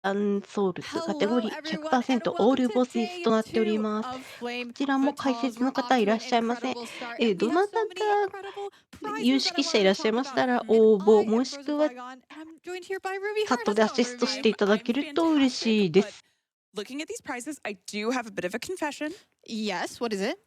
アンソウルズカテゴ Hello, リー everyone, and 100%オー welcome ル to ボス day となっており two ます。of こ Flame ちらも解 Fatals. 説の We're 方 off い to らっ an しゃいません。incredible start, and we ど have なた so many か incredible 有 prizes that 識 I 者い wanted ら to っしゃい talk まし about. たら And 応募 I も am し Frozen くは Flygon, and I'm joined here by Ruby チャッ Heart. ト How's it でア going, シストして Ruby? いただけると嬉しいです。Looking at these prizes, I do have a bit of a confession. Yes, what is it?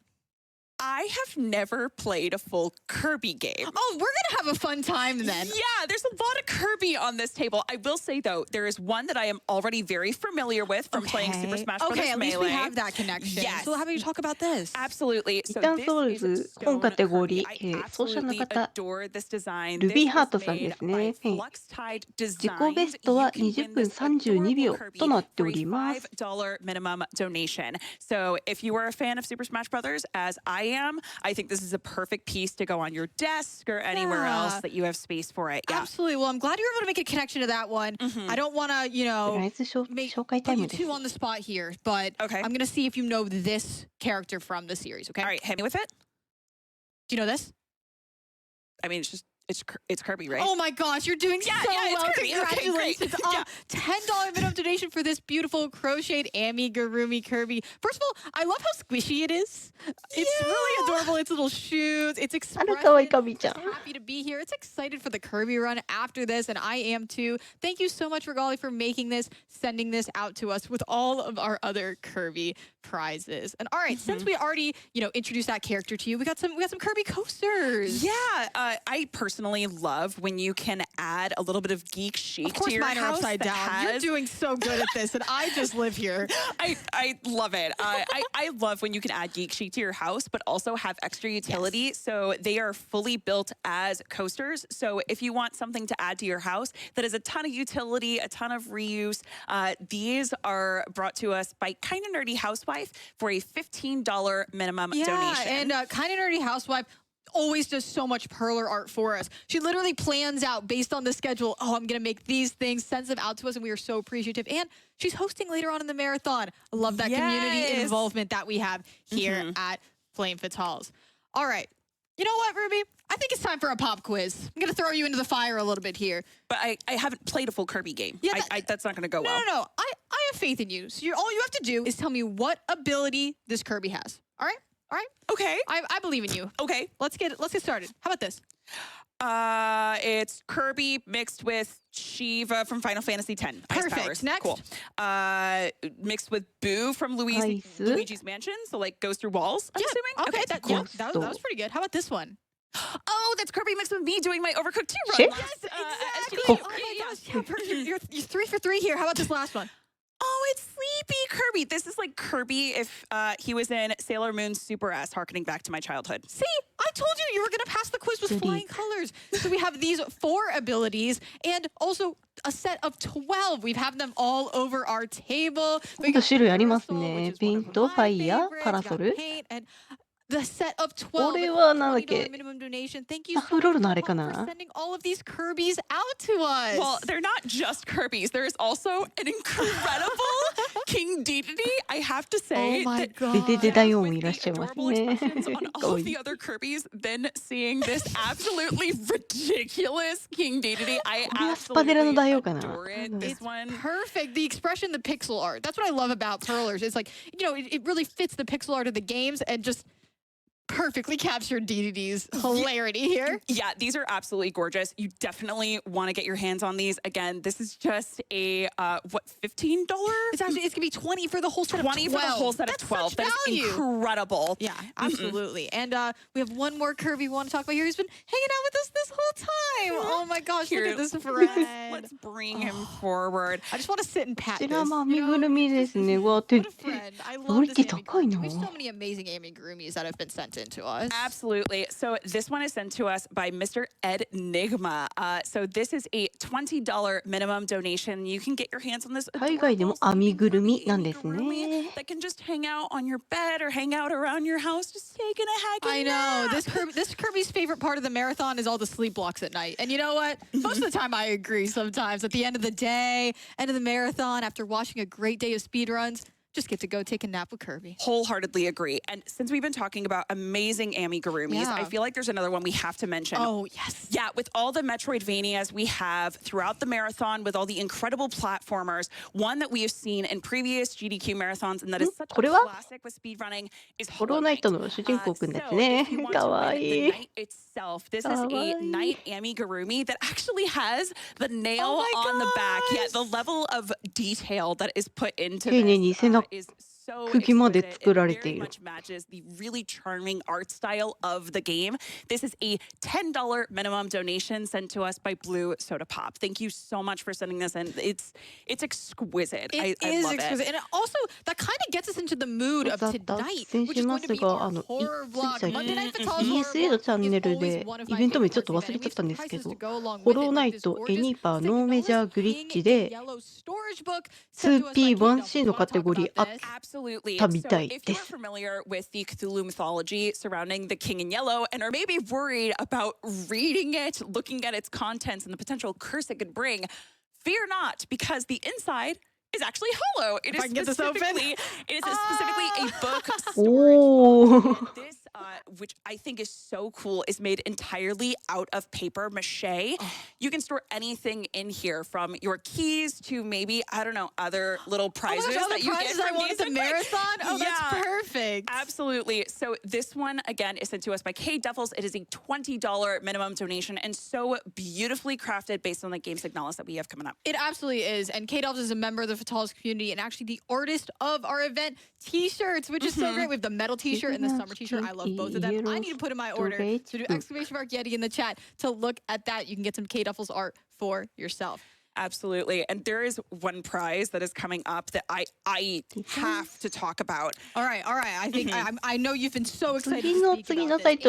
I have never played a full Kirby game. Oh, we're gonna have a fun time then. Yeah, there's a lot of Kirby on this table. I will say, though, there is one that I am already very familiar with from playing Super Smash Bros. Okay, at least we Melee. have that connection. Yes. So how about you talk about this? Absolutely. 一 So 旦 this ソウル is ズ本 Stone カテゴ Kirby. リ I ー、奏者の absolutely 方 adore this design. ル This ビー is ハートさんで made す by ね。 Fluxtide 自己ベ Designs. スト You は can 20 win 分 this 32 adorable 秒と Kirby なって for お a ります。 $5 minimum donation. So if you are a fan of Super Smash Bros., as I am, I think this is a perfect piece to go on your desk or anywhere else that you have space for it. Yeah. Absolutely. Well, I'm glad you were able to make a connection to that one. I don't want to, とりあえず紹介タイ put ム you です。 too on the spot here, but Okay. I'm going to see if you know this character from the series, okay? All right, hit me with it. Do you know this? I mean, it's Kirby, right? Oh my gosh, you're doing Yeah, so yeah, it's well. Kirby. Okay, great. Congratulations. Yeah. $10 minimum donation for this beautiful crocheted amigurumi Kirby. First of all, I love how squishy it is. It's really adorable. Its little shoes, its あら、かわいい expression. かみちゃん。 It's happy to be here. It's excited for the Kirby run after this, and I am too. Thank you so much, Regali, for making this, sending this out to us with all of our other Kirby prizes. And all right, since we already, introduced that character to you, we got some Kirby coasters. Yeah, I personally love when you can add a little bit of geek chic Of course, to your mine are house. upside down. You're doing so good at this, and I just live here. I love it. I love when you can add geek chic to your house, but also have extra utility. Yes. So they are fully built as coasters. So if you want something to add to your house that has a ton of utility, a ton of reuse, these are brought to us by Kinda Nerdy Housewife for a $15 minimum donation. And Kinda Nerdy Housewife always does so much perler art for us. She literally plans out based on the schedule. Oh, I'm going to make these things, sends them out to us, and we are so appreciative. And she's hosting later on in the marathon. I love that community involvement that we have here at Flame Fatales. All right. You know what, Ruby? I think it's time for a pop quiz. I'm going to throw you into the fire a little bit here. But I haven't played a full Kirby game. Yeah, that's not going to go well. No. I have faith in you. So all you have to do is tell me what ability this Kirby has. All right? All right? Okay. I believe in you. Okay. Let's get started. How about this? It's Kirby mixed with Shiva from Final Fantasy X. Ice Perfect. powers. Next. Cool. Mixed with Boo from Luigi's Mansion. So like goes through walls, I'm assuming? Okay, cool. That was pretty good. How about this one? Oh, that's Kirby mixed with me doing my Overcooked 2 run. Shit. Last, Exactly. SGD. Oh my gosh. Yeah, perfect. You're 3 for 3 here. How about this last one? Oh, it's Sleepy Kirby. This is like Kirby if he was in Sailor Moon's Super S, harkening back to my childhood. See, I told you were going to pass the quiz with flying colors. So we have these 4 abilities and also a set of 12. We've had them all over our table. 種類ありますね。ペイント、ファイヤー、パラソル。 The set of 12. これはなんだっけ？ minimum donation. Thank you ア so フロール much のあれか for な？ sending all of these Kirby's out to us. Well, they're not just Kirby's. There is also an incredible King Dedede. I have to say, oh my god. デデデダイオン with いらっ the しゃいます adorable ね。 expressions on all of the other Kirby's, then seeing this absolutely ridiculous King Dedede, I これはスパデラのダイオウかな？ adore it. This one. Perfect. The expression, the pixel art. That's what I love about Perlers. It's like, it really fits the pixel art of the games and just perfectly captured DDD's hilarity here. Yeah, these are absolutely gorgeous. You definitely want to get your hands on these. Again, this is just a, $15? It's going to be 20 for the whole set of 12. 20 for the whole set of 12. That is incredible. Yeah, absolutely. And we have one more Kirby we want to talk about here. He's been hanging out with us this whole time. Oh my gosh, look at this friend. Let's bring him forward. I just want to sit and pat こ this. ちらも編みぐるみですね。わ、 What a friend. I クオ love リ this ティ高い amigurumi. な。 We have so many amazing amigurumis that have been sent in to us. Absolutely. So this one is sent to us by Mr. Ed Nigma. So this is a $20 minimum donation. You can get your hands on this 海外でも編みぐるみなんですね。 that can just hang out on your bed or hang out around your house, just taking a I hacking know. nap. This Kirby's favorite part of the marathon is all the sleep blocks at night. And you know what? Most of the time I agree sometimes. At the end of the day, end of the marathon, after watching a great day of speed runs, just get to go take a nap with Kirby. Wholeheartedly agree. And since we've been talking about amazing amigurumis, I feel like there's another one we have to mention. Oh, yes. Yeah, with all the Metroidvanias we have throughout the marathon, with all the incredible platformers, one that we have seen in previous GDQ marathons, and that is such a classic with speedrunning, is ホローナイトの主人公くんですね。かわいい。the night itself, this is a night amigurumi that actually has the nail on the back. Yeah, the level of detail that is put into this is so exquisite. It very much matches the really charming art style of the game. This is a $10 minimum donation sent to us by Blue Soda Pop. Thank you so much for sending this in. It's exquisite. I love exquisite. And also, that kind of gets us into the mood of tonight, which is going to be our horror vlog. Monday Night Fatales horror ESA のチャンネルでイベント名ちょっと忘れちゃったんですけど、ホローナイトエニパーノーメジャーグリッチで 2P1C のカテゴリーあったみたいです。If you're familiar with the Cthulhu mythology surrounding the King in Yellow and are maybe worried about reading it, looking at its contents and the potential curse it could bring, fear not, because the inside is actually hollow. It is specifically a book storage book. This, which I think is so cool, is made entirely out of paper mache. You can store anything in here, from your keys to maybe, I don't know, other little prizes that you get from the marathon. Oh, yeah, that's perfect. Absolutely. So this one, again, is sent to us by K Duffels. It is a $20 minimum donation and so beautifully crafted based on the game signalis that we have coming up. It absolutely is. And K Duffels is a member of the Fatales community and actually the artist of our event t-shirts, which is so great. We have the metal t-shirt and the summer t-shirt. I love both of them. I need to put in my order. So do !Yeti in the chat to look at that. You can get some K Duffels art for yourself. Absolutely. And there is one prize that is coming up that I have to talk about. All right. I think I know you've been so excited to speak about this.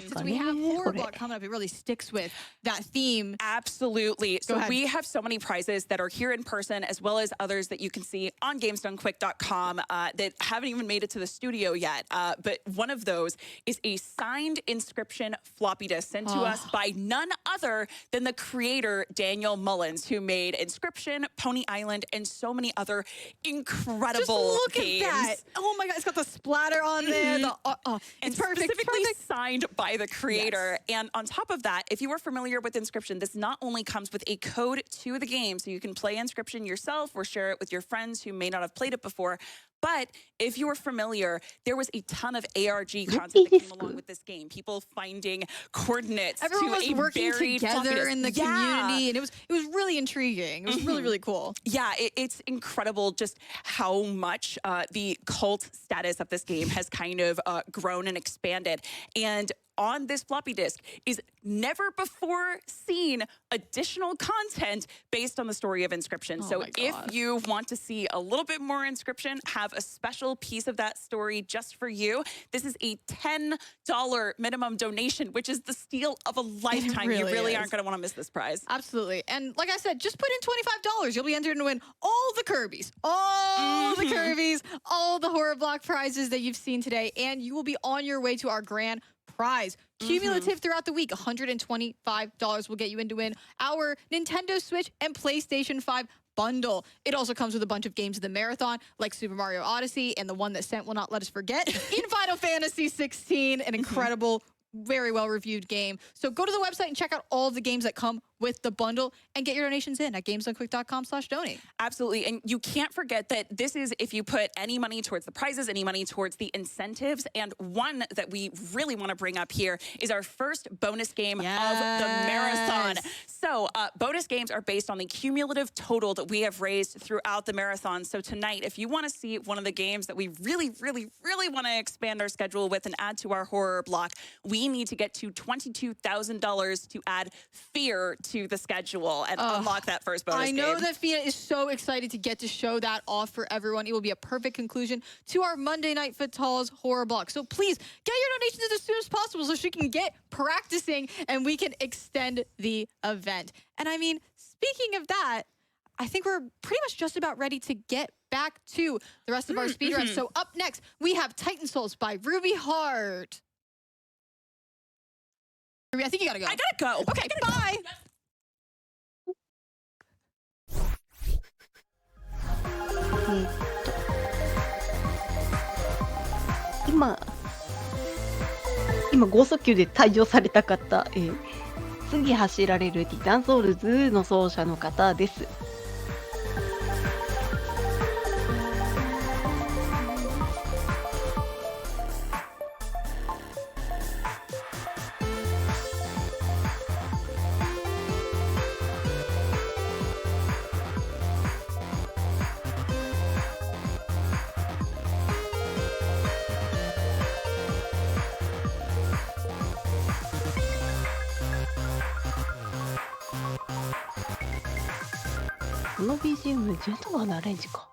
Since we have horror block coming up, it really sticks with that theme. Absolutely. So we have so many prizes that are here in person, as well as others that you can see on GamesDoneQuick.com that haven't even made it to the studio yet. But one of those is a signed inscription floppy disk sent to us by none other than the creator, Daniel Mullins, who made Inscription, Pony Island, and so many other incredible games. At that. Oh my God, it's got the splatter on there. It's perfect. Specifically signed by the creator. Yes. And on top of that, if you are familiar with Inscription, this not only comes with a code to the game, so you can play Inscription yourself or share it with your friends who may not have played it before, but if you were familiar, there was a ton of ARG content that came along with this game. People finding coordinates. Everyone was working together in the community, and it was really intriguing. It was really cool. Yeah, it's incredible just how much the cult status of this game has kind of grown and expanded. And on this floppy disk is never before seen additional content based on the story of Inscription. So if you want to see a little bit more Inscription, have a special piece of that story just for you, this is a $10 minimum donation, which is the steal of a lifetime. You really aren't going to want to miss this prize. Absolutely. And like I said, just put in $25. You'll be entered to win all the Kirby's, all the Kirby's, all the horror block prizes that you've seen today, and you will be on your way to our grand prize. Cumulative throughout the week, $125 will get you in to win our Nintendo Switch and PlayStation 5 bundle. It also comes with a bunch of games in the marathon, like Super Mario Odyssey, and the one that Sent will not let us forget, in Final Fantasy 16, an incredible, very well-reviewed game. So go to the website and check out all the games that come with the bundle and get your donations in at GamesDoneQuick.com/donate. Absolutely. And you can't forget that this is if you put any money towards the prizes, any money towards the incentives. And one that we really want to bring up here is our first bonus game of the marathon. So bonus games are based on the cumulative total that we have raised throughout the marathon. So tonight, if you want to see one of the games that we really want to expand our schedule with and add to our horror block, we need to get to $22,000 to add Fear to the schedule and unlock that first bonus game. I know that Fia is so excited to get to show that off for everyone. It will be a perfect conclusion to our Monday Night Fatales horror block. So please get your donations in as soon as possible so she can get practicing and we can extend the event. And I mean, speaking of that, I think we're pretty much just about ready to get back to the rest of our speedrun. So up next, we have Titan Souls by RUBIEHART. I think you gotta go. I gotta go. Okay, bye. 今剛速球で退場された方、次走られるティタンソウルズの奏者の方です。この BGM、ジェントガーのアレンジか。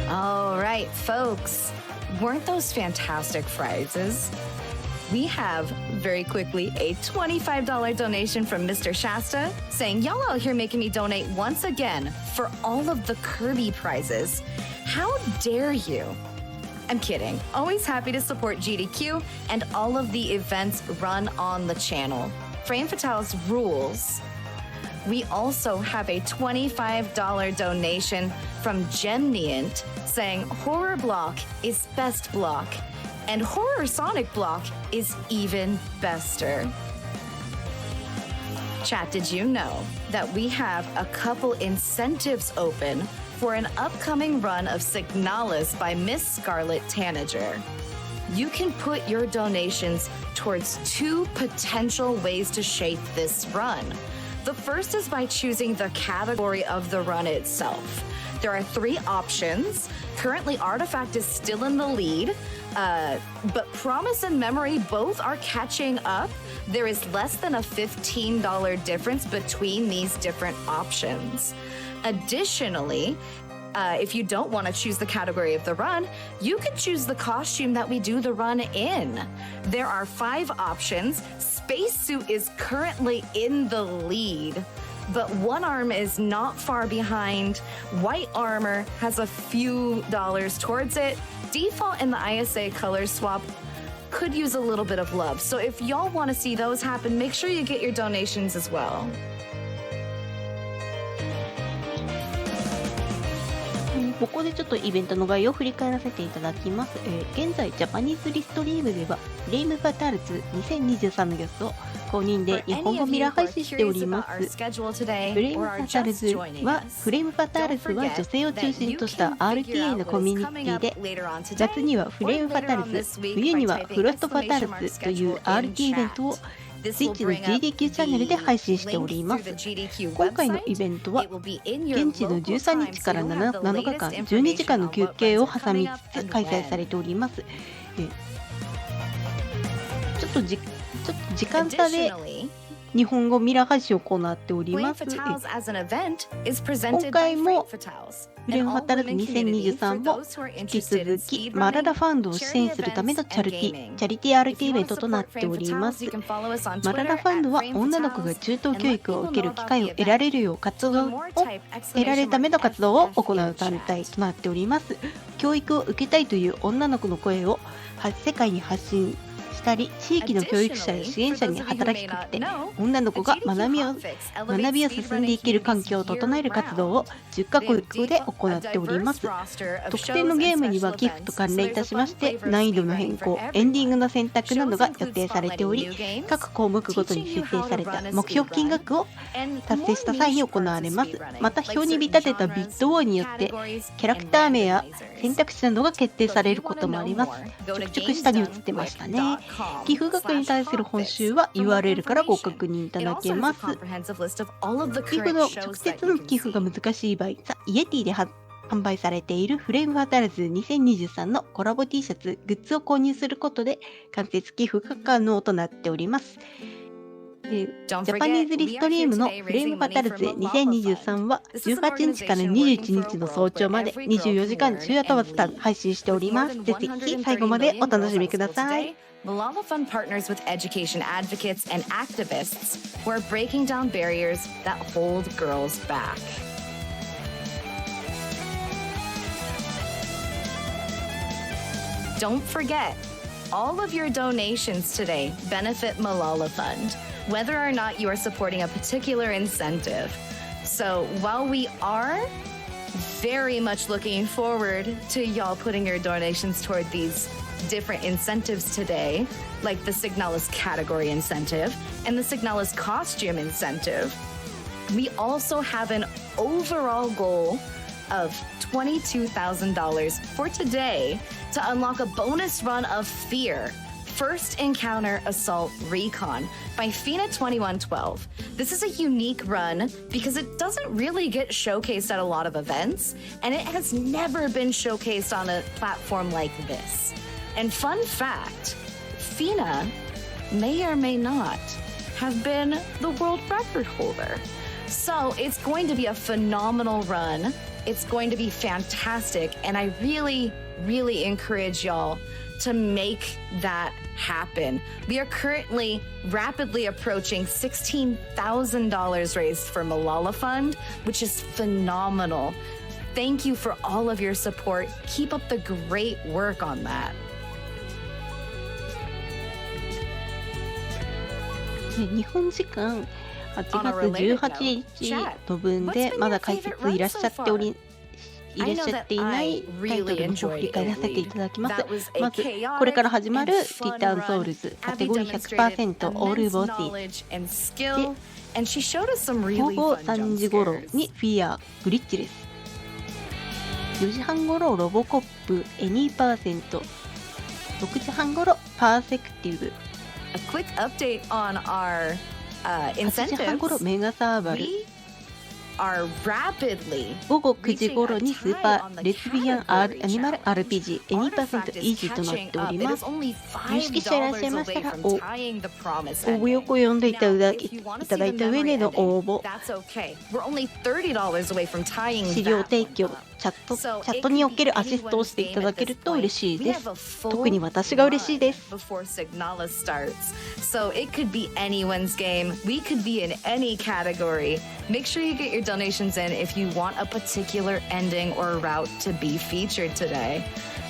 All right, folks. Weren't those fantastic prizes? We have, very quickly, a $25 donation from Mr. Shasta saying, y'all out here making me donate once again for all of the Kirby prizes. How dare you? I'm kidding. Always happy to support GDQ and all of the events run on the channel. Frame Fatale's rules. We also have a $25 donation from Gemniant saying Horror Block is best block and Horror Sonic Block is even bester. Chat, did you know that we have a couple incentives open for an upcoming run of Signalis by Miss Scarlett Tanager? You can put your donations towards two potential ways to shape this run. The first is by choosing the category of the run itself. There are three options. Currently, Artifact is still in the lead, but Promise and Memory both are catching up. There is less than a $15 difference between these different options. Additionally, if you don't want to choose the category of the run, you can choose the costume that we do the run in. There are 5 options. Spacesuit is currently in the lead, but One Arm is not far behind. White Armor has a few dollars towards it. Default and the ISA color swap could use a little bit of love. So if y'all want to see those happen, make sure you get your donations as well. ここでちょっとイベントの概要を振り返らせていただきます。現在、ジャパニーズリストリームでは、フレームファタルズ2023の様子を公認で日本語ミラー配信しております。フレームファタルズは女性を中心とした RTA のコミュニティで、夏にはフレームファタルズ、冬にはフロストファタルズという RT イベントをスイッチの GDQ チャンネルで配信しております。今回のイベントは現地の13日から7日間12時間の休憩を挟みつつ開催されております。ちょっと時間差で日本語ミラー配信を行っております。今回もフレームファタルズ2023も引き続きマララファンドを支援するためのチャリティー RT イベントとなっております。マララファンドは女の子が中等教育を受ける機会を得られるよう得られるための活動を行う団体となっております。教育を受けたいという女の子の声を世界に発信したり、地域の教育者や支援者に働きかけて女の子が学びを進んでいける環境を整える活動を10カ国語で行っております。特定のゲームには寄付と関連いたしまして難易度の変更、エンディングの選択などが予定されており、各項目ごとに設定された目標金額を達成した際に行われます。また表に見立てたビットウォーによってキャラクター名や選択肢などが決定されることもあります。ちょくちょく下に映ってましたね。寄付額に対する報酬は URL からご確認いただけます。寄付の直接の寄付が難しい場合、イエティで販売されているフレームファタルズ2023のコラボ T シャツ、グッズを購入することで間接寄付が可能となっております。ジャパニーズリストリームのフレームファタルズ2023は18日から21日の早朝まで24時間昼夜問わず配信しております。ぜひ最後までお楽しみください。Malala Fund partners with education advocates and activists who are breaking down barriers that hold girls back. Don't forget, all of your donations today benefit Malala Fund, whether or not you are supporting a particular incentive. So while we are very much looking forward to y'all putting your donations toward these different incentives today, like the Signalis category incentive and the Signalis costume incentive, we also have an overall goal of $22,000 for today to unlock a bonus run of Fear, First Encounter Assault Recon by Fina2112. This is a unique run because it doesn't really get showcased at a lot of events, and it has never been showcased on a platform like this. And fun fact, Fina may or may not have been the world record holder. So it's going to be a phenomenal run. It's going to be fantastic. And I really, really encourage y'all to make that happen. We are currently rapidly approaching $16,000 raised for Malala Fund, which is phenomenal. Thank you for all of your support. Keep up the great work on that. 日本時間8月18日の分でまだ解説いらっしゃっていないタイトルの方を振り返らせていただきます。まずこれから始まるティターンソウルズカテゴリー 100% オールボディで午後3時頃にフィアブリッジです。4時半頃ロボコップエニーパーセント、6時半頃パーセクティブ、A quick update on our 8時半頃 incentives. メガサーバル、 We are rapidly 午後9時頃にスーパーレズビアンアニマル RPG エニーパーセントイージーとなっております。有識者いらっしゃいましたら応募要項を読んでいただいた上での応募、資料提供、チャットにおけるアシストをしていただけると嬉しいです。特に私が嬉しいです。 So it could be anyone's game. We could be in any category. Make sure you get your donations in if you want a particular ending or route to be featured today.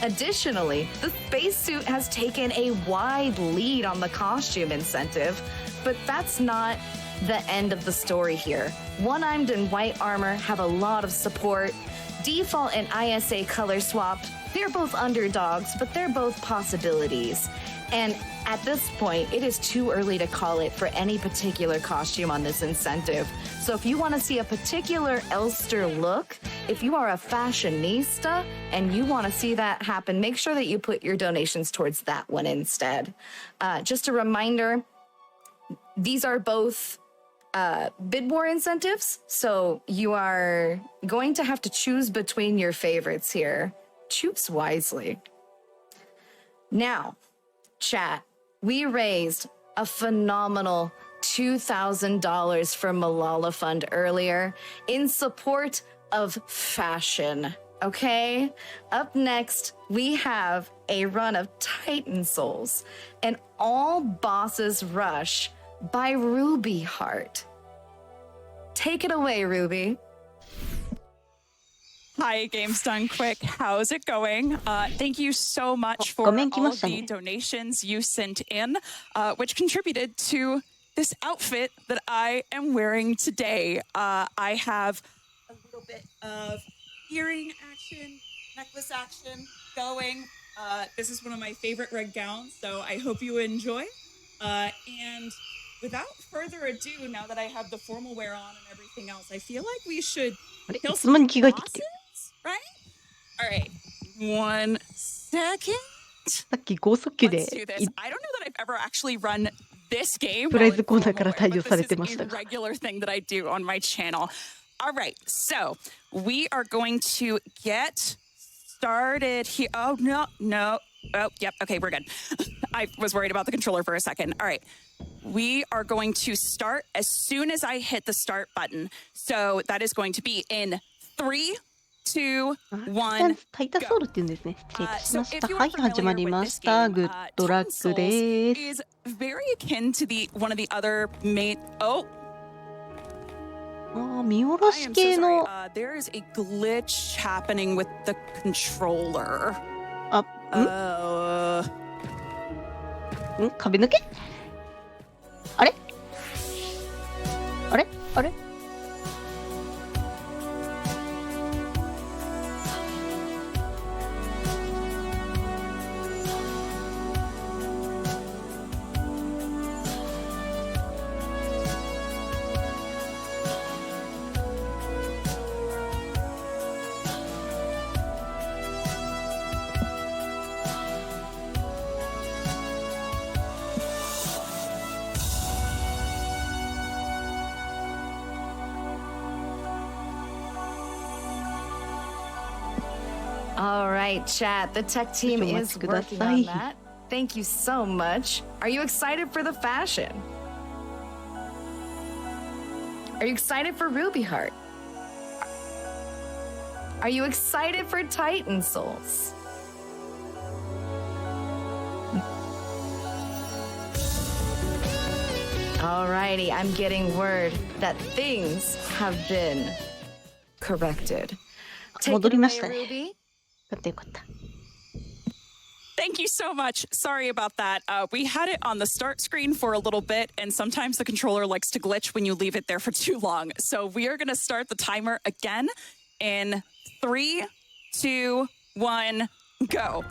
Additionally, the spacesuit has taken a wide lead on the costume incentive, but that's not the end of the story here. One-Armed and White Armor have a lot of support. Default and ISA color swapped. They're both underdogs, but they're both possibilities. And at this point, it is too early to call it for any particular costume on this incentive. So if you want to see a particular Elster look, if you are a fashionista and you want to see that happen, make sure that you put your donations towards that one instead. Just a reminder, these are both bid war incentives, so you are going to have to choose between your favorites here. Choose wisely. Now, chat, we raised a phenomenal $2,000 for Malala Fund earlier in support of fashion, okay? Up next, we have a run of Titan Souls, an All Bosses Rush by RUBIEHART. Take it away, Ruby. Hi, Games Done Quick. How's it going? Thank you so much for all of the donations you sent in, which contributed to this outfit that I am wearing today. I have a little bit of earring action, necklace action going. This is one of my favorite red gowns, so I hope you enjoy. And without further ado, now that I have the formal wear on and everything else, I feel like we should kill some bosses, right? All right, 1 second. さっき剛速球で Let's do this. I don't know that I've ever actually run this game. プライズコーナーから対応されてました But this is a regular thing that I do on my channel. All right, so we are going to get started here. Oh, no. Oh, yep. Okay, we're good. I was worried about the controller for a second. All right. We are going to start as soon as I hit the start button. So that is going to be in 3, 2, 1. タイタソウルって言うんですね。失礼しました。はい、始まりました。グッドラックです。 is very akin to one of the other main. Oh. 見下ろし系の There is a glitch happening with the controller. 壁抜け？あれ？あれ？あれ？All right, chat. The tech team is working on that. Thank you so much. Are you excited for the fashion? Are you excited for RUBIEHART? Are you excited for Titan Souls? Alrighty, I'm getting word that things have been corrected. Take it 戻りま away, したね。 Ruby. よかったよかった。 Thank you so much. Sorry about that. We had it on the start screen for a little bit, and sometimes the controller likes to glitch when you leave it there for too long. So we are going to start the timer again in 3, 2, 1, go.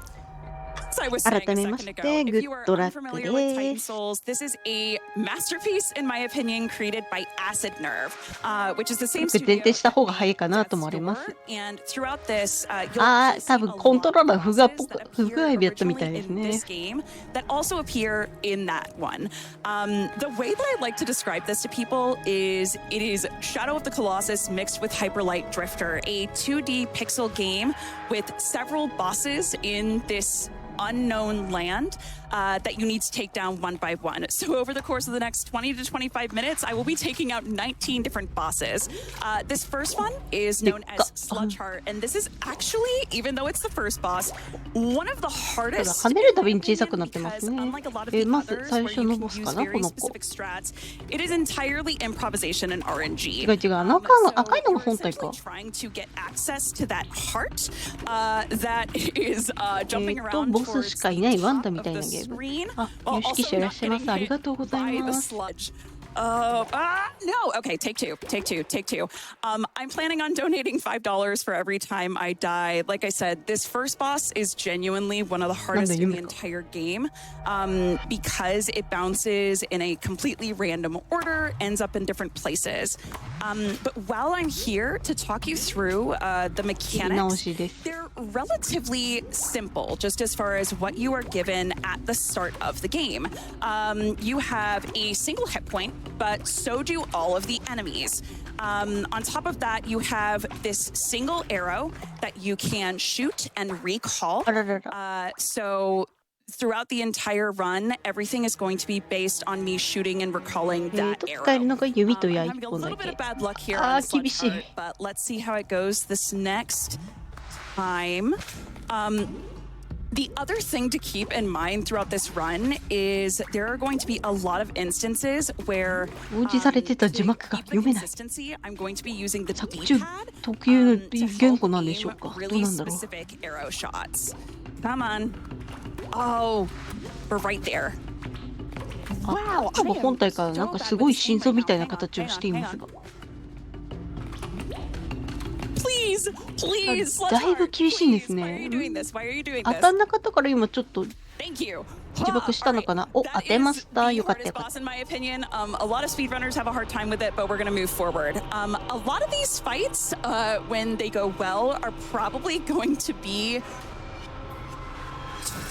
As I was saying a second ago, if you are unfamiliar with Titan Souls, this is a masterpiece, in my opinion, created by Acid Nerve, which is the same studio 電した方が早いかな that と思われ made ます。 Death's Door. And throughout this, you'll あ actually あ、 see 多 a 分コントローラー lot 不 of 具合っ bosses ぽ that く不具合 appear やったみたい originally です in ね。 this game that also appear in that one. The way that I like to describe this to people is it is Shadow of the Colossus mixed with Hyperlight Drifter, a 2D pixel game with several bosses in this unknown land that you need to take down one by one. So over the course of the next 20 to 25 minutes, I will be taking out 19 different bosses. This first one is known as Sludge Heart, and this is actually, even though it's the first boss, one of the hardest. 跳ねるたびに小さくなってますね。 Unlike a lot of the まず others 最 where 初 you の can ボス use かな、こ very の子。 specific strats, it is entirely improvisation and RNG. 違う違う、赤いのが本体か。 Trying to get access to that heart that is jumping around ボスしかいないワンダみたいな the ゲーム。 screen あ、 while 有識 also 者いらっ not しゃいま getting す。ありが hit とうござい by the ます。 sludge. No. Okay, take two. I'm planning on donating $5 for every time I die. Like I said, this first boss is genuinely one of the hardest in the entire game because it bounces in a completely random order, ends up in different places. But while I'm here to talk you through the mechanics, they're relatively simple, just as far as what you are given at the start of the game. You have a single hit point, but so do all of the enemies. On top of that, you have this single arrow that you can shoot and recall. So throughout the entire run, everything is going to be based on me shooting and recalling that arrow. I'm having a little bit of bad luck here on Sludge Heart, but let's see how it goes this next time. The other thing to keep in mind throughout this run is there are going to be a lot of instances where to keep the consistency, I'm going to be using the D-pad to help aim really specific arrow shots. Come on. Oh, we're right there. Wow, 本体からなんかすごい心臓みたいな形をしていますが。 Please, だいぶ厳しいんですね。当たんなかったから今ちょっと自爆したのかな。お、当てました。よかったよかった。 In my opinion, a lot of speedrunners have a hard time with it, but we're going to move forward. A lot of these fights, when they go well, are probably going to be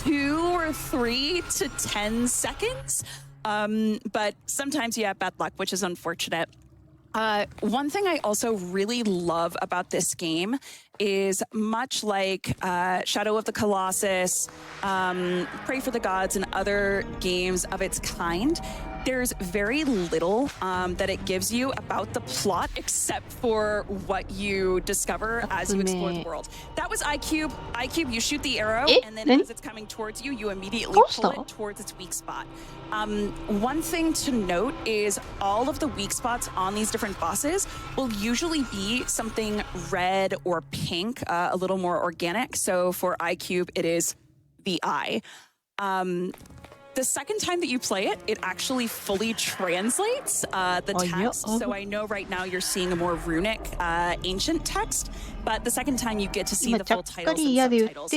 2 or 3 to 10 seconds. But sometimes you have bad luck, which is unfortunate. One thing I also really love about this game is much like Shadow of the Colossus, Pray for the Gods, and other games of its kind, there's very little that it gives you about the plot except for what you discover as you explore the world. That was iCube. iCube, you shoot the arrow, and then as it's coming towards you, you immediately pull it towards its weak spot. One thing to note is all of the weak spots on these different bosses will usually be something red or pink, a little more organic. So for iCube, it is the eye. The second time that you play it, it actually fully translates the text. So I know right now you're seeing a more runic, ancient text, but the second time you get to see the full titles and subtitles.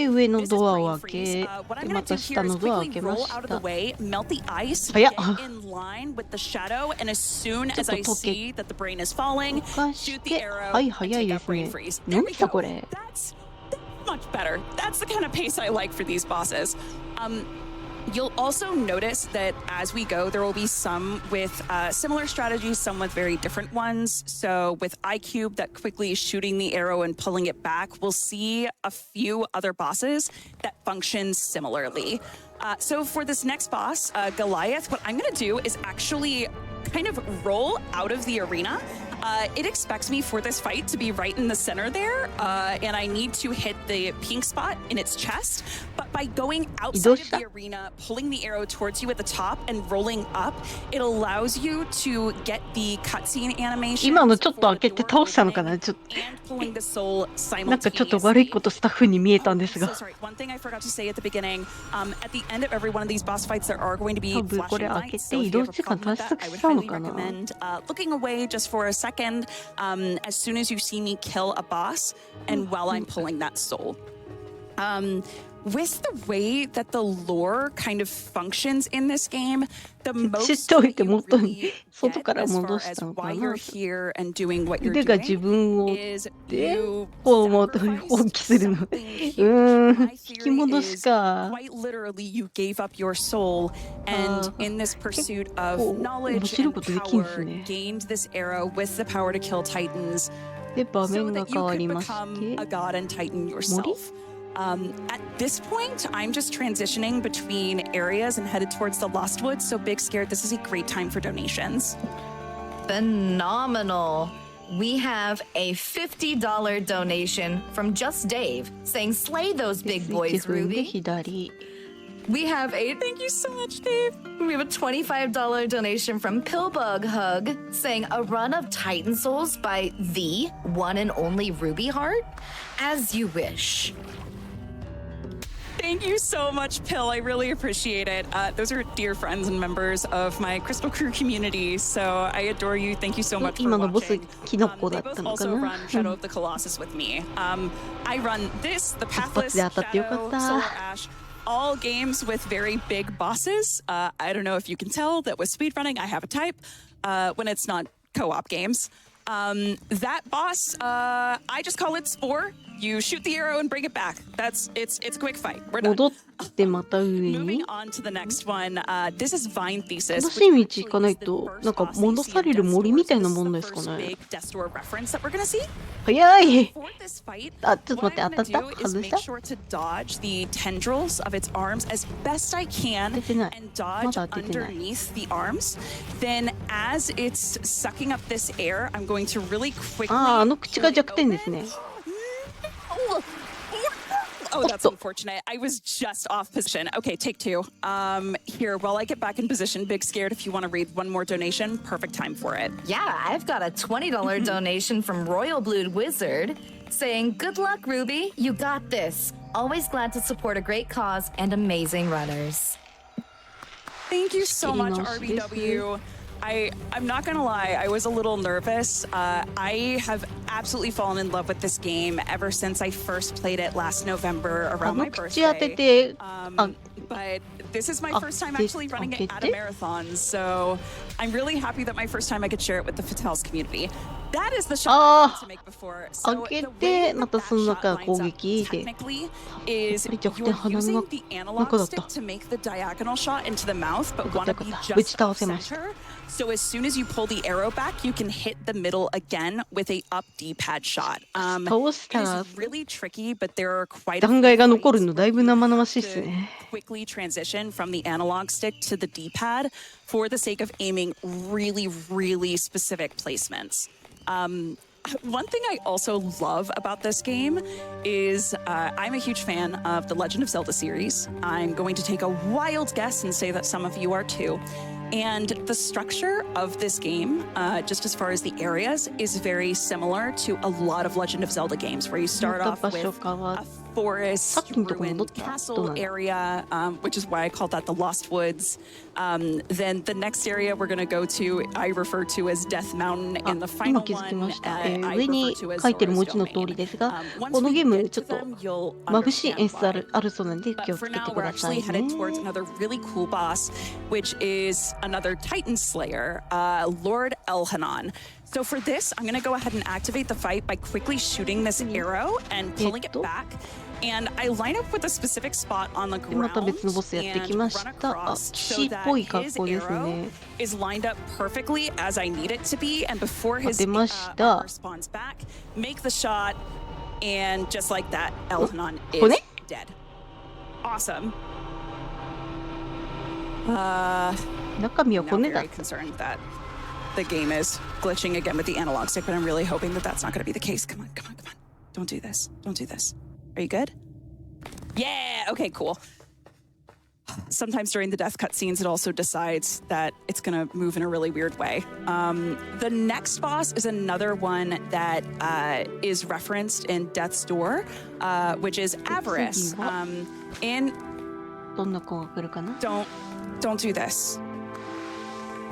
What I'm going to do here is quickly roll out of the way, melt the ice, get in line with the shadow, and as soon as I see that the brain is falling, shoot the arrow and take out brain freeze. There we go. That's much better. That's the kind of pace I like for these bosses. You'll also notice that as we go, there will be some with similar strategies, some with very different ones. So with iCube, that quickly shooting the arrow and pulling it back, we'll see a few other bosses that function similarly. So for this next boss, Goliath, what I'm going to do is actually kind of roll out of the arena. It expects me for this fight to be right in the center there, and I need to hit the pink spot in its chest. But by going outside of the arena, pulling the arrow towards you at the top and rolling up, it allows you to get the cutscene animation. 今のちょっと開けて倒したのかな。ちょっとなんかちょっと悪いことスタッフに見えたんですが。One thing I forgot to say at the beginning, at the end of every one of these boss fights, there are going to be flashing lights. So if you have a problem with that, I would highly recommend looking away just for a second as soon as you see me kill a boss and while I'm pulling that soul. With the way that the lore kind of functions in this game, the most that you really get as far as why you're here and doing what you're doing is you sacrifice something. Quite literally, you gave up your soul, and in this pursuit of knowledge and power, gained this arrow with the power to kill titans, so that you could become a god and titan yourself. At this point, I'm just transitioning between areas and headed towards the Lost Woods, so Big Scared, this is a great time for donations. Phenomenal. We have a $50 donation from Just Dave saying, slay those big boys, Ruby. We have a, thank you so much, Dave. We have a $25 donation from Pillbug Hug saying, a run of Titan Souls by the one and only RUBIEHART? As you wish. Thank you so much, Pill. I really appreciate it. Those are dear friends and members of my Crystal Crew community, so I adore you. Thank you so much for watching. They both also run Shadow of the Colossus with me. I run this, the Pathless, Shadow, Solar Ash, all games with very big bosses. I don't know if you can tell that with speedrunning, I have a type when it's not co-op games. That boss, I just call it Spore. You shoot the arrow and bring it back. It's a quick fight. We're done. Moving on to the next one. This is Vine Thesis. 正しい道行かないと、なんか戻される森みたいなもんですかね。Big Destor reference that we're gonna see. 早い。 For this fight, あ、ちょっと待って、 what 当 I'm た gonna った？ do is 外し make た？ sure to dodge the tendrils of its arms as best I can and dodge underneath the arms. Then as it's sucking up this air, I'm going to really quickly あ、あの口が弱点ですね。 Oh, that's unfortunate. I was just off position. Okay, take two. Here, while I get back in position, Big Scared, if you want to read one more donation, perfect time for it. Yeah, I've got a $20 donation from Royal Blue Wizard saying, good luck, Ruby. You got this. Always glad to support a great cause and amazing runners. Thank you so much, RBW. I'm not gonna lie, I was a little nervous. I have absolutely fallen in love with this game ever since I first played it last November around my birthday. But this is my first time actually running it at a marathon, so I'm really happy that my first time I could share it with the Fatals community. That is the shot I wanted to make before. So the way that shot lines up technically is you're using the analog stick to make the diagonal shot into the mouth, but want to be just off center. So as soon as you pull the arrow back, you can hit the middle again with a up D-pad shot. It is really tricky, but there are quite a few ways to quickly transition from the analog stick to the D-pad for the sake of aiming really, really specific placements. One thing I also love about this game is I'm a huge fan of the Legend of Zelda series. I'm going to take a wild guess and say that some of you are too. And the structure of this game, just as far as the areas, is very similar to a lot of Legend of Zelda games, where you start off with a forest, きのとこ戻 ruined った？どう castle なんだ？ area, which is why I called that the Lost Woods. Then the next area we're going to go to, I refer to as Death Mountain, あ、 and the 今 final 気づき one, ました。 I 上 refer に to as 書いてる Zora's 文字の通 Domain. りですが、 Once この we ゲーム get ちょ to っと them, you'll 眩しい understand 演出あ why. るそうなんで気 But をつ for けて now, く we're ださい actually headed ね。 towards another really cool boss, which is another Titan Slayer, Lord Elhanan. So for this, I'm going to go ahead and activate the fight by quickly shooting this arrow and pulling it back. And I line up with a specific spot on the でまた ground 別のボスやってき and ま run した。あ、 across 騎 so 士っ that ぽい格 his 好です arrow ね。 is lined up perfectly as I need it to be. And before his 出ました。 armor spawns back, make the shot, and just like that, Elhanan is 骨？ dead. Awesome. 中身は Now 骨だ very った。 concerned that the game is glitching again with the analog stick, but I'm really hoping that that's not going to be the case. Come on, come on, come on. Don't do this. Don't do this. Are you good? Yeah. Okay, cool. Sometimes during the death cutscenes, it also decides that it's going to move in a really weird way. The next boss is another one that is referenced in Death's Door, which is Avarice. And どんな子が来るかな？ don't do this.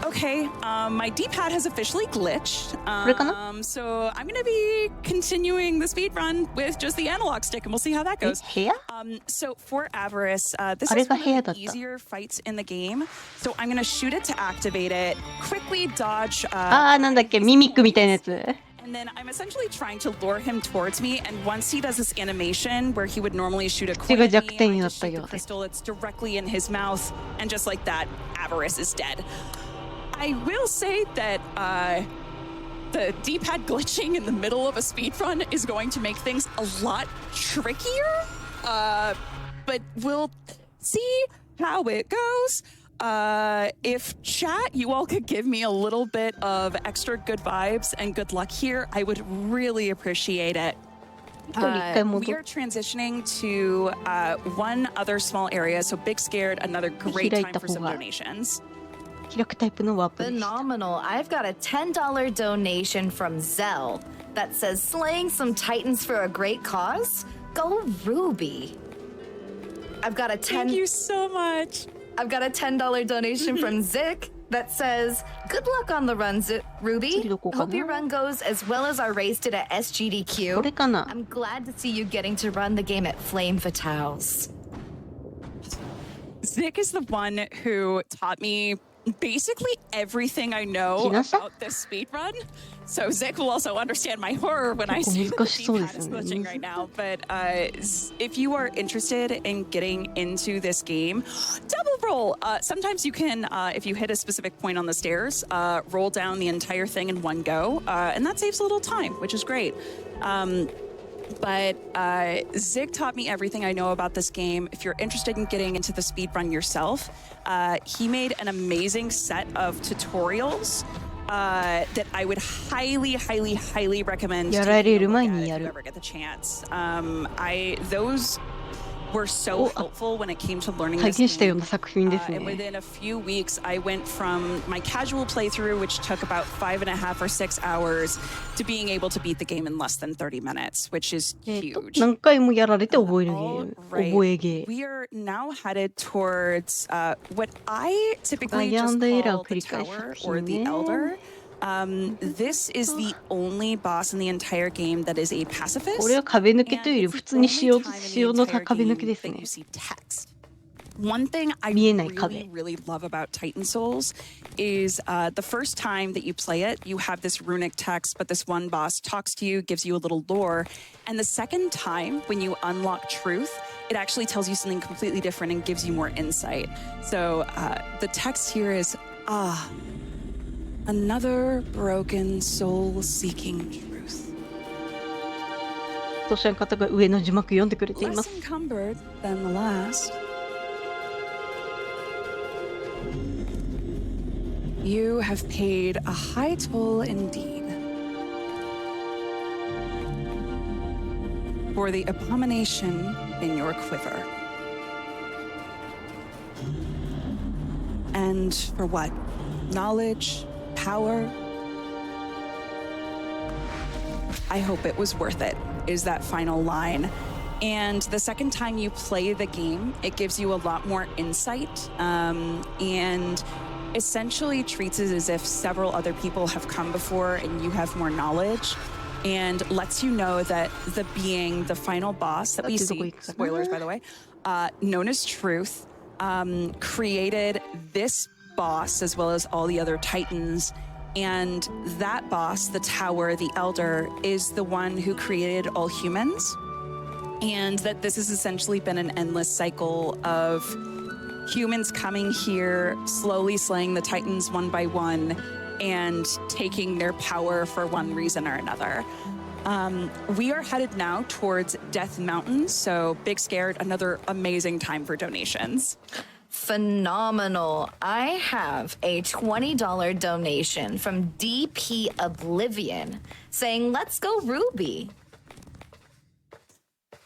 Okay, my D-pad has officially glitched. So I'm going to be continuing the speed run with just the analog stick, and we'll see how that え、 goes. 部屋？ So for Avarice, this あれ is が one 部屋 of だ the った。 easier fights in the game. So I'm going to shoot it to activate it, quickly dodge. あー、なんだっけ、ミミックみたいなやつ。 And then I'm essentially trying to lure him towards me. And once he does this animation where he would normally shoot a coin at me, I just shoot the crystal that's directly in his mouth. And just like that, Avarice is dead. I will say that the D-pad glitching in the middle of a speedrun is going to make things a lot trickier. But we'll see how it goes. If chat, you all could give me a little bit of extra good vibes and good luck here, I would really appreciate it. We are transitioning to one other small area, so Big Scared, another great time for some donations. 開くタイプのワープでした。 Phenomenal. I've got a $10 donation from Zell that says slaying some titans for a great cause? Go Ruby. I've got a Thank you so much. I've got a $10 donation from Zik that says, good luck on the run, Ruby. Hope your run goes as well as our race did at これ SGDQ. かな？ I'm glad to see you getting to run the game at Flame Fatales. Zik is the one who taught me basically everything I know about this speedrun. So Zik will also understand my horror when I say that the D-pad is glitching right now. But if you are interested in getting into this game, double roll. Sometimes you can, if you hit a specific point on the stairs, roll down the entire thing in one go. And that saves a little time, which is great. But Zig taught me everything I know about this game. If you're interested in getting into the speedrun yourself, he made an amazing set of tutorials that I would highly, highly, highly recommend taking a look at if you ever get the chance. Those were so helpful when it came to learning this game. And within a few weeks, I went from my casual playthrough, which took about 5.5 or 6 hours, to being able to beat the game in less than 30 minutes, which is huge. 何回もやられて覚えるゲーム。覚えゲー。 We are now headed towards what I typically just call the Tower or the Elder. This is the only boss in the entire game that is a pacifist. これは壁抜けというより普通に仕様の壁抜けですね。 One thing I really, really love about Titan Souls is the first time that you play it, you have this runic text, but this one boss talks to you, gives you a little lore. And the second time, when you unlock truth, it actually tells you something completely different and gives you more insight. So the text here is, another broken soul seeking truth. 当社の方が上の字幕読んでくれています。 Less encumbered than the last. You have paid a high toll indeed for the abomination in your quiver. And for what? Knowledge? Power? I hope it was worth it, is that final line. And the second time you play the game, it gives you a lot more insight and essentially treats it as if several other people have come before and you have more knowledge, and lets you know that the being, the final boss that we see, spoilers by the way, known as Truth, created this boss as well as all the other titans. And that boss, the Tower, the Elder, is the one who created all humans. And that this has essentially been an endless cycle of humans coming here, slowly slaying the titans one by one, and taking their power for one reason or another. We are headed now towards Death Mountain, so big scared, another amazing time for donations. Phenomenal. I have a $20 donation from DP Oblivion saying, let's go Ruby.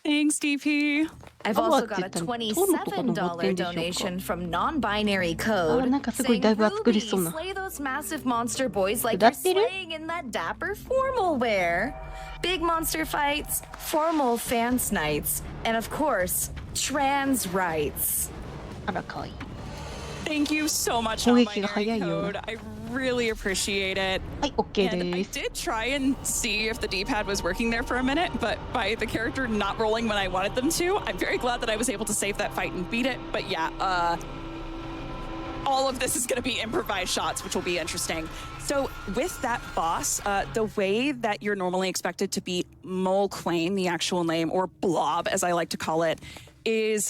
Thanks, DP. I've also got a $27 donation from Non-Binary Code saying, Ruby, slay those massive monster boys like you're slaying in that dapper formal wear. Big monster fights, formal fans nights, and of course, trans rights. Thank you so much, Non-Binary Code. I really appreciate it. And I did try and see if the D-pad was working there for a minute, but by the character not rolling when I wanted them to, I'm very glad that I was able to save that fight and beat it. But yeah, all of this is going to be improvised shots, which will be interesting. So with that boss, the way that you're normally expected to beat Mole Quain, the actual name, or Blob, as I like to call it, is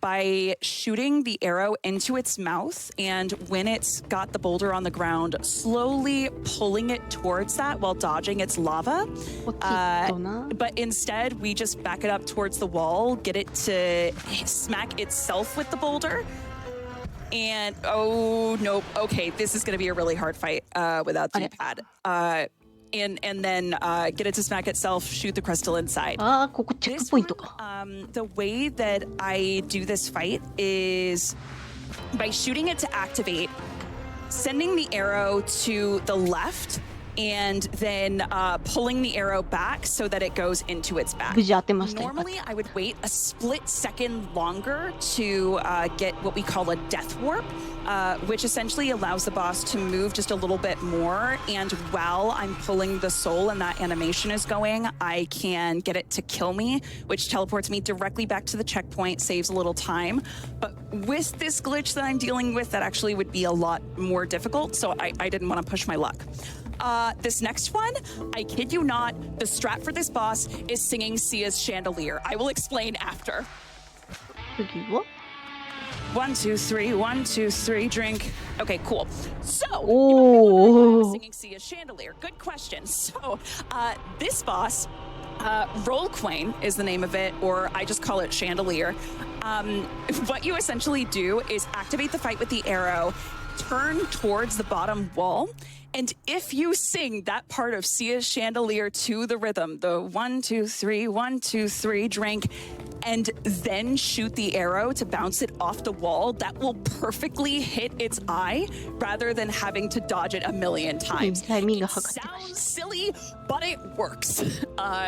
by shooting the arrow into its mouth, and when it's got the boulder on the ground, slowly pulling it towards that while dodging its lava. But instead, we just back it up towards the wall, get it to smack itself with the boulder. And, oh, nope. Okay, this is going to be a really hard fight without the D-pad. And then get it to smack itself, shoot the crystal inside. This one, the way that I do this fight is by shooting it to activate, sending the arrow to the left, and then pulling the arrow back so that it goes into its back. Normally, I would wait a split second longer to get what we call a death warp, which essentially allows the boss to move just a little bit more. And while I'm pulling the soul and that animation is going, I can get it to kill me, which teleports me directly back to the checkpoint, saves a little time. But with this glitch that I'm dealing with, that actually would be a lot more difficult. So I didn't want to push my luck. This next one, I kid you not, the strat for this boss is singing Sia's Chandelier. I will explain after. 1, 2, 3, 1, 2, 3, drink. Okay, cool. So, singing Sia's Chandelier. Good question. So, this boss, Roll Quain is the name of it, or I just call it Chandelier. What you essentially do is activate the fight with the arrow, turn towards the bottom wall, and if you sing that part of Sia's Chandelier to the rhythm, the 1, 2, 3, 1, 2, 3, drink, and then shoot the arrow to bounce it off the wall, that will perfectly hit its eye rather than having to dodge it a million times. It sounds silly, but it works.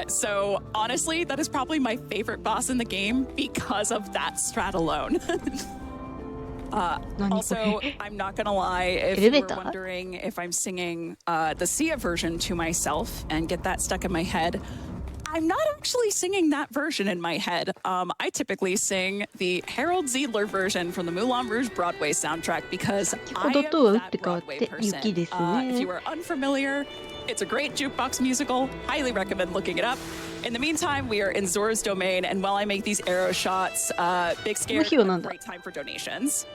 So honestly, that is probably my favorite boss in the game because of that strat alone. Also, I'm not gonna lie, if you were wondering if I'm singing the Sia version to myself and get that stuck in my head, I'm not actually singing that version in my head. I typically sing the Harold Ziedler version from the Moulin Rouge Broadway soundtrack because I am that Broadway person. If you are unfamiliar, it's a great jukebox musical. Highly recommend looking it up. In the meantime, we are in Zora's domain, and while I make these arrow shots, big scare, great time for donations.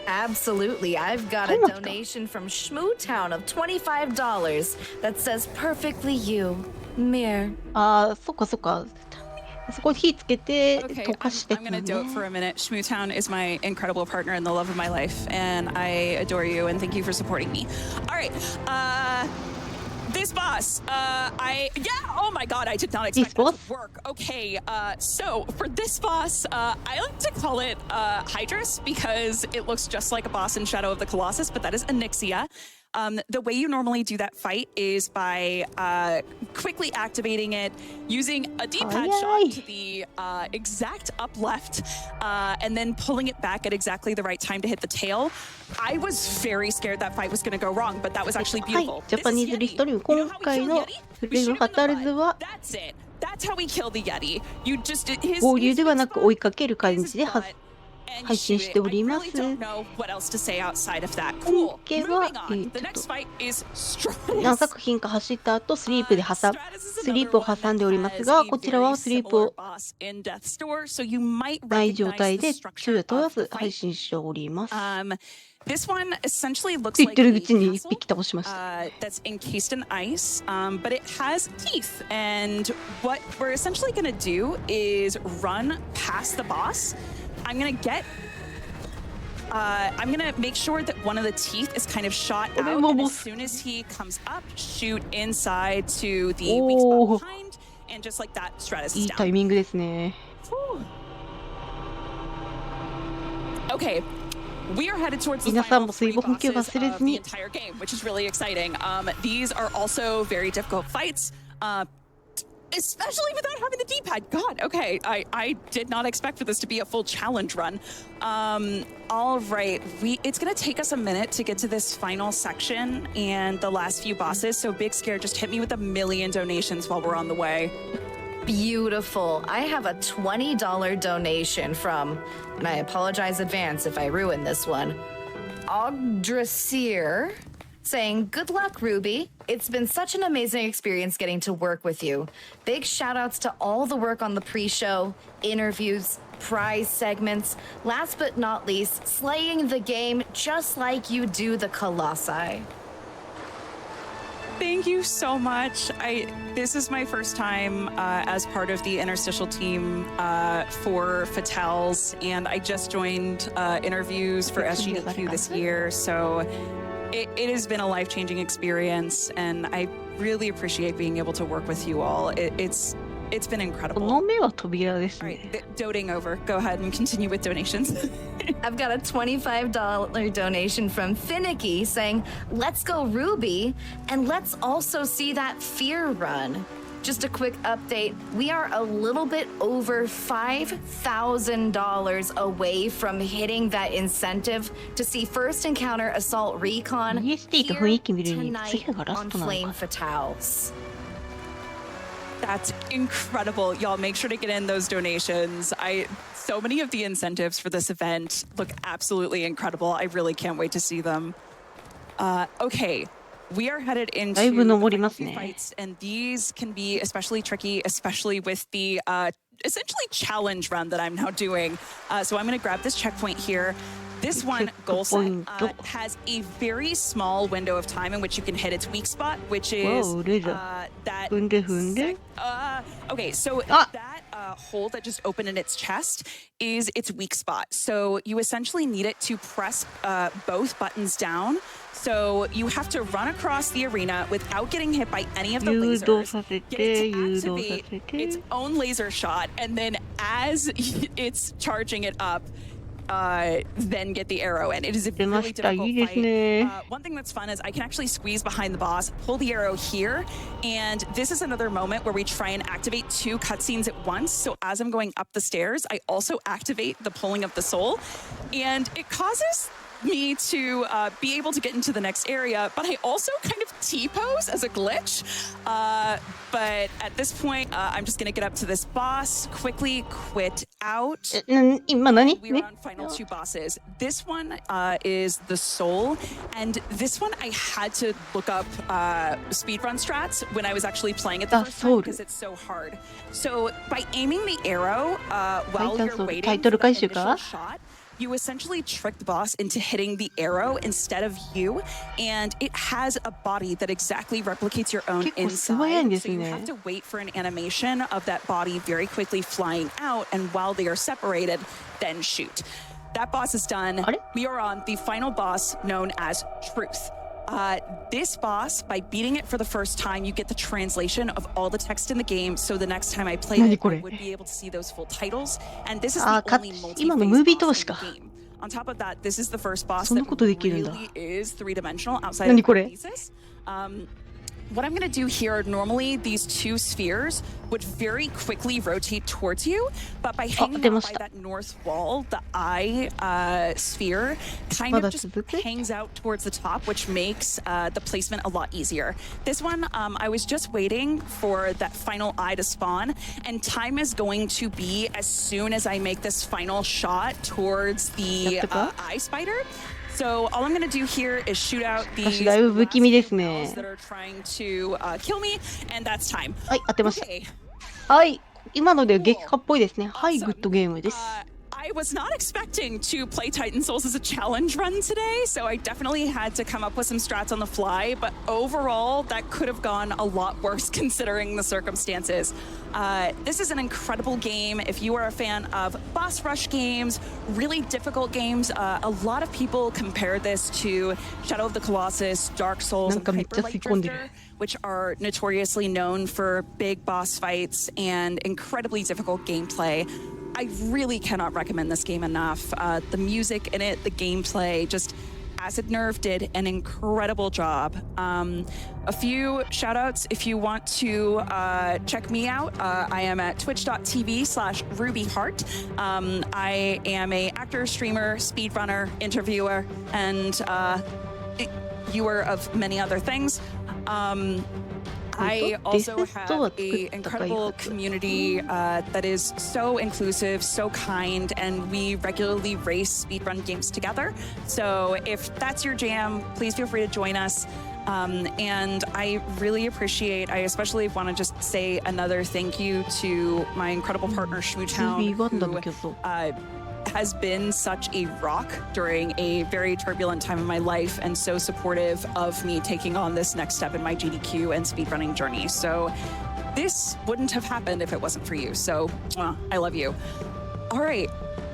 Absolutely. I've got a donation from Schmootown of $25 that says perfectly you, Mir. そっかそっか。そこ火つけて溶かして。I'm gonna dote for a minute. Schmootown is my incredible partner and the love of my life, and I adore you and thank you for supporting me. All right. This boss, oh my god, I did not expect that to work. Okay, so for this boss, I like to call it Hydrus because it looks just like a boss in Shadow of the Colossus, but that is Onyxia. The way you normally do that fight is by quickly activating it, using a D-pad shot to the exact up left, and then pulling it back at exactly the right time to hit the tail. I was very scared that fight was going to go wrong, but that was actually beautiful. ジャパニーズリストリーム、今回のフレイムハタルズは That's how we kill the Yeti. You just 合流ではなく追いかける感じで配信しております。本家は、何作品か走った後スリープを挟んでおりますが、こちらはスリープをない状態で昼夜問わず配信しております。This one essentially looks 言っ like てる a うちに一 castle 匹倒しました。that's encased in ice, but it has teeth. And what we're essentially going to do is run past the boss. I'm going to make sure that one of the teeth is kind of shot out, and as soon as he comes up, shoot inside to the weak spot behind, and just like that, Stratus い is いタイ down. ミングですね。Okay. We are headed towards the 皆さん final も水 three 分補給 bosses 忘れ of ず the に。 entire game, which is really exciting. These are also very difficult fights, especially without having the D-pad. God, okay, I did not expect for this to be a full challenge run. All right, it's gonna take us a minute to get to this final section and the last few bosses. So Big Scare, just hit me with 1,000,000 donations while we're on the way. Beautiful. I have a $20 donation from, and I apologize advance if I ruin this one, Ogdrasir, saying, "Good luck, Ruby. It's been such an amazing experience getting to work with you. Big shout outs to all the work on the pre-show, interviews, prize segments, last but not least, slaying the game just like you do the Colossi." Thank you so much. This is my first time as part of the interstitial team for Fatales, and I just joined interviews for SGDQ this year, so it has been a life-changing experience, and I really appreciate being able to work with you all. It's been こ incredible. の目は扉です All ね。 right, doting over. Go ahead and continue with donations. I've got a $25 donation from Finicky saying, "Let's go Ruby, and let's also see that fear run." Just a quick update, we are a little bit over $5,000 away from hitting that incentive to see first encounter Assault Recon EST と雰囲気見るに次 tonight がラス on トなの Flame か。 Fatales. That's incredible. Y'all make sure to get in those donations. So many of the incentives for this event look absolutely incredible. I really can't wait to see them. Okay. We are headed into だいぶ登り the ま final す few ね。 fights, and these can be especially tricky, especially with the essentially challenge run that I'm now doing. So I'm going to grab this checkpoint here. This one, goal set, has a very small window of time in which you can hit its weak spot, which is that. Okay, so that hole that just opened in its chest is its weak spot. So you essentially need it to press both buttons down. So you have to run across the arena without getting hit by any of the 誘導 lasers. させ Get て、 it 誘 to 導さ activate せ its て。 own laser shot, and then as it's charging it up, then get the arrow in. It is a 出ま really した。い difficult いです fight. ね。 One thing that's fun is I can actually squeeze behind the boss, pull the arrow here, and this is another moment where we try and activate 2 cutscenes at once. So as I'm going up the stairs, I also activate the pulling of the soul, and it causes me to be able to get into the next area, but I also kind of T-pose as a glitch. But at this point, I'm just gonna get up to this boss, quickly quit out. 今何 We are on final 2 bosses. This one is the soul, and this one I had to look up speedrun strats when I was actually playing it the first time because it's so hard. So by aiming the arrow while you're waiting for the initial shot, you essentially trick the boss into hitting the arrow instead of you, and it has a body that exactly replicates your own inside. So you have to wait for an animation of that body very quickly flying out, and while they are separated, then shoot. That boss is done. We are on the final boss known as Truth. This boss, by beating it for the first time, you get the translation of all the text in the game. So the next time I play it, I would be able to see those full titles. And this is the only multi-phase boss in the game. On top of that, this is the first boss そんな that ことできるんだ。 really is three-dimensional outside 何 of これ？ basis. What I'm going to do here, normally these two spheres would very quickly rotate towards you, but by hanging out by that north wall, the eye sphere kind of just hangs out towards the top, which makes the placement a lot easier. This one, I was just waiting for that final eye to spawn, and time is going to be as soon as I make this final shot towards the eye spider. So all I'm going to do here is shoot out these that are trying to kill me, and that's time. はい、当てました。はい、今ので激化っぽいですね。はい、グッドゲームです。I was not expecting to play Titan Souls as a challenge run today, so I definitely had to come up with some strats on the fly, but overall, that could have gone a lot worse considering the circumstances. This is an incredible game. If you are a fan of boss rush games, really difficult games, a lot of people compare this to Shadow of the Colossus, Dark Souls, and Hyper Light Drifter, which are notoriously known for big boss fights and incredibly difficult gameplay. I really cannot recommend this game enough. The music in it, the gameplay, just Acid Nerve did an incredible job. A few shout outs if you want to check me out. I am at twitch.tv/RUBIEHART. I am an actor, streamer, speedrunner, interviewer, and viewer of many other things. I also have an incredible community that is so inclusive, so kind, and we regularly race speedrun games together. So if that's your jam, please feel free to join us. And I really appreciate, I especially want to just say another thank you to my incredible partner, Shmootown, who has been such a rock during a very turbulent time in my life and so supportive of me taking on this next step in my GDQ and speedrunning journey. So this wouldn't have happened if it wasn't for you. So I love you. All right.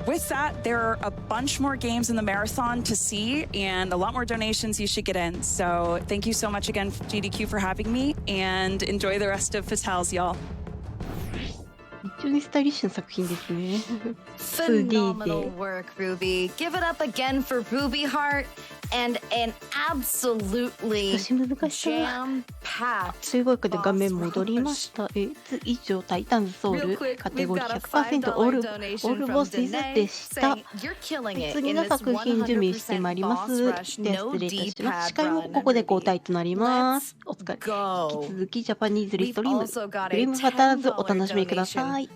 With that, there are a bunch more games in the marathon to see and a lot more donations you should get in. So thank you so much again, GDQ, for having me, and enjoy the rest of Fatales, y'all. 非常にスタイリッシュな作品ですね。Phenomenal work, Ruby. Give it up again for RUBIEHART and an absolutely jam-packed. というわけで画面戻りました。以上、タイタンズソウルカテゴリー 100% オールボスイズでした。次の作品準備してまいります。では失礼いたします。司会もここで交代となります。お疲れ。引き続きジャパニーズリストリーム、グリムファターズお楽しみください。